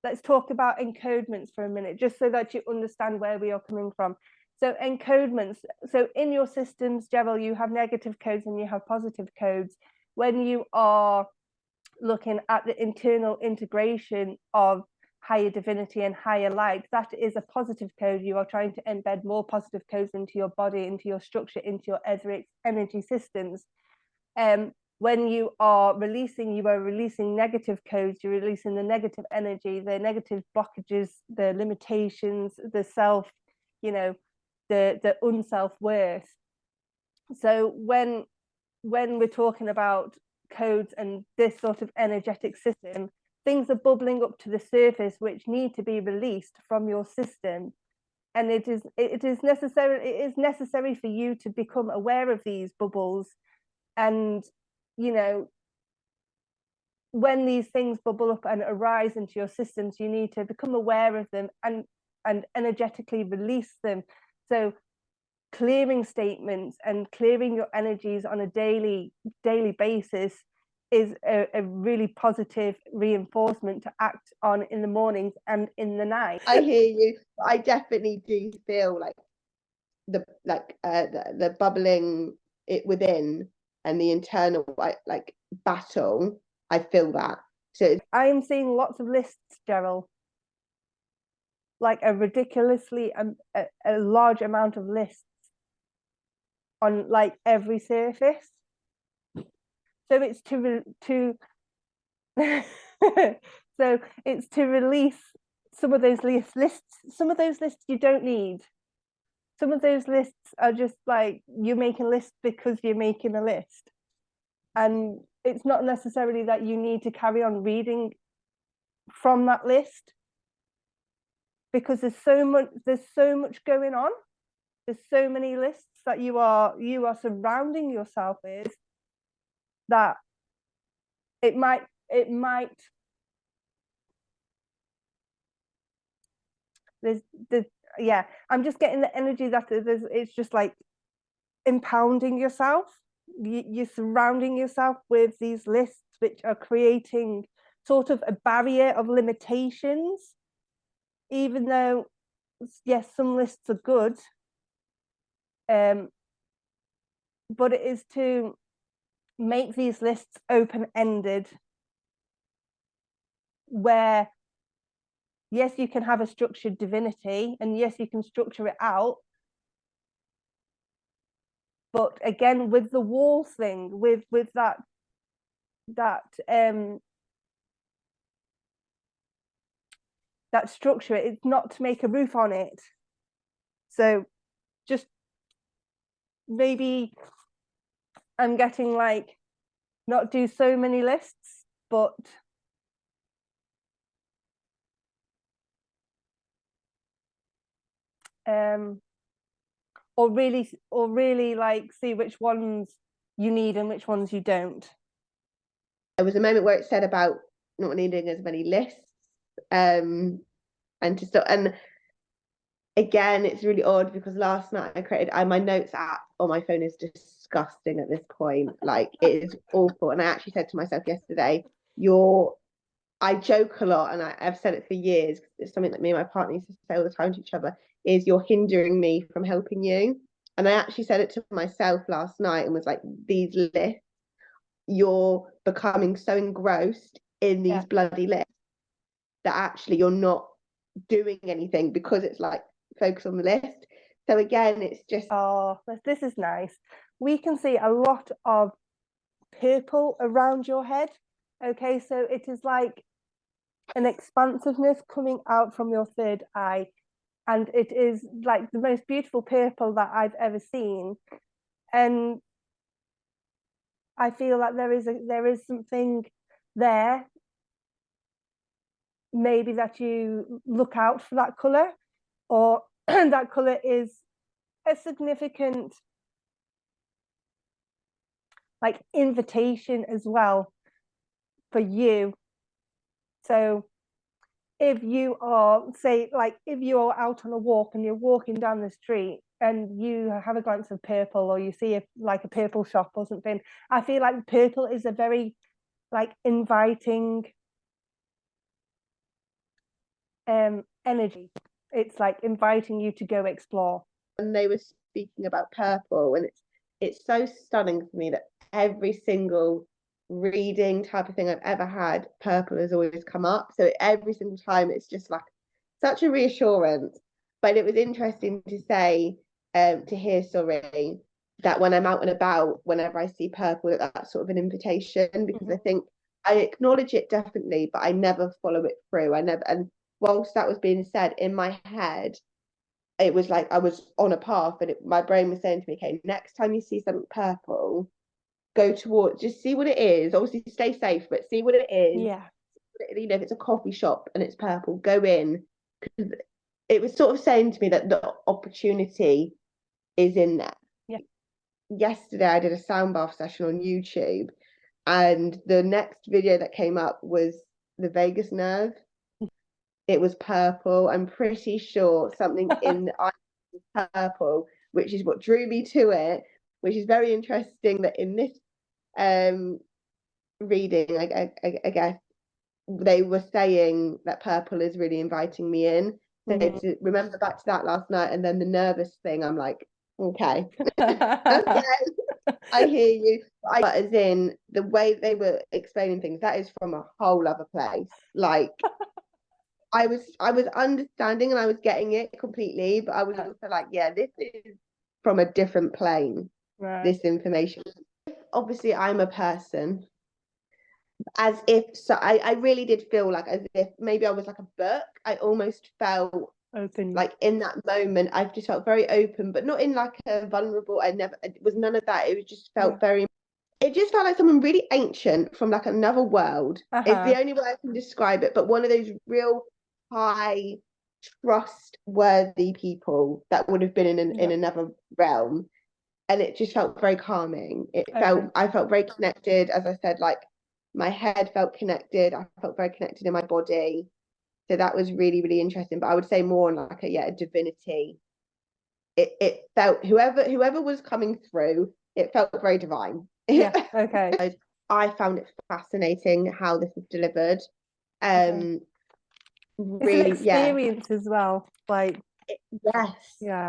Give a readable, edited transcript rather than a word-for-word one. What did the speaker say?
let's talk about encodements for a minute, just so that you understand where we are coming from. So encodements, so in your systems, Gerald, you have negative codes and you have positive codes. When you are looking at the internal integration of higher divinity and higher light, that is a positive code. You are trying to embed more positive codes into your body, into your structure, into your etheric energy systems. When you are releasing negative codes. You're releasing the negative energy, the negative blockages, the limitations, the self, you know, the unself-worth. So when we're talking about codes and this sort of energetic system, things are bubbling up to the surface which need to be released from your system. And it is necessary for you to become aware of these bubbles. And, you know, when these things bubble up and arise into your systems, you need to become aware of them and energetically release them. So clearing statements and clearing your energies on a daily basis is a really positive reinforcement to act on in the mornings and in the night. I hear you. I definitely do feel like the bubbling it within and the internal like battle. I feel that. So I am seeing lots of lists, Gerald, like a ridiculously a large amount of lists on like every surface. So it's to so it's to release some of those lists. Some of those lists you don't need. Some of those lists are just like you're making lists because you're making a list. And it's not necessarily that you need to carry on reading from that list, because there's so much going on. There's so many lists that you are surrounding yourself with, that it might there's yeah, I'm just getting the energy that it's just like impounding yourself. You're surrounding yourself with these lists which are creating sort of a barrier of limitations, even though yes, some lists are good, but it is to make these lists open-ended, where yes, you can have a structured divinity and yes, you can structure it out, but again, with the walls thing, with that structure, it's not to make a roof on it. So just maybe I'm getting like not do so many lists, but or really like see which ones you need and which ones you don't. There was a moment where it said about not needing as many lists, and to stop. And again, it's really odd because last night I created my notes app on my phone is disgusting at this point. Like it is awful. And I actually said to myself yesterday, I joke a lot, and I've said it for years. It's something that me and my partner used to say all the time to each other, is you're hindering me from helping you. And I actually said it to myself last night and was like, these lists, you're becoming so engrossed in these bloody lists that actually you're not doing anything because it's like focus on the list. So again, it's just, oh, this is nice. We can see a lot of purple around your head. Okay, so it is like an expansiveness coming out from your third eye, and it is like the most beautiful purple that I've ever seen. And I feel like there is something there, maybe that you look out for that color, or that color is a significant like invitation as well for you. So if you are, say, like if you're out on a walk and you're walking down the street and you have a glance of purple, or you see a purple shop or something, I feel like purple is a very like inviting energy. It's like inviting you to go explore. And they were speaking about purple, and it's so stunning for me that every single reading type of thing I've ever had, purple has always come up. So every single time it's just like such a reassurance. But it was interesting to say, to hear, sorry, that when I'm out and about, whenever I see purple, that's sort of an invitation, because I think I acknowledge it definitely, but I never follow it through. And whilst that was being said in my head, it was like I was on a path, and my brain was saying to me, okay, next time you see something purple, go towards, just see what it is. Obviously, stay safe, but see what it is. Yeah. You know, if it's a coffee shop and it's purple, go in. Because it was sort of saying to me that the opportunity is in there. Yeah. Yesterday, I did a sound bath session on YouTube, and the next video that came up was the vagus nerve. It was purple. I'm pretty sure something in the eye was purple, which is what drew me to it, which is very interesting that in this reading, I guess, they were saying that purple is really inviting me in. So to remember back to that last night, and then the nervous thing, I'm like, okay, okay, I hear you. But as in the way they were explaining things, that is from a whole other place. Like I was understanding and I was getting it completely, but I was also like, yeah, this is from a different plane. Right. This information. Obviously, I'm a person. As if, so I really did feel like as if maybe I was like a book. I almost felt open, like in that moment I've just felt very open, but not in like a vulnerable. It was none of that. It was just felt very, it just felt like someone really ancient from like another world. It's the only way I can describe it, but one of those real high trustworthy people that would have been in another realm. And it just felt very calming. I felt very connected, as I said, like my head felt connected. I felt very connected in my body. So that was really, really interesting. But I would say more on like a divinity. It felt whoever was coming through, it felt very divine. Yeah. Okay. I found it fascinating how this was delivered. Really, it's an experience as well. Like yes. Yeah.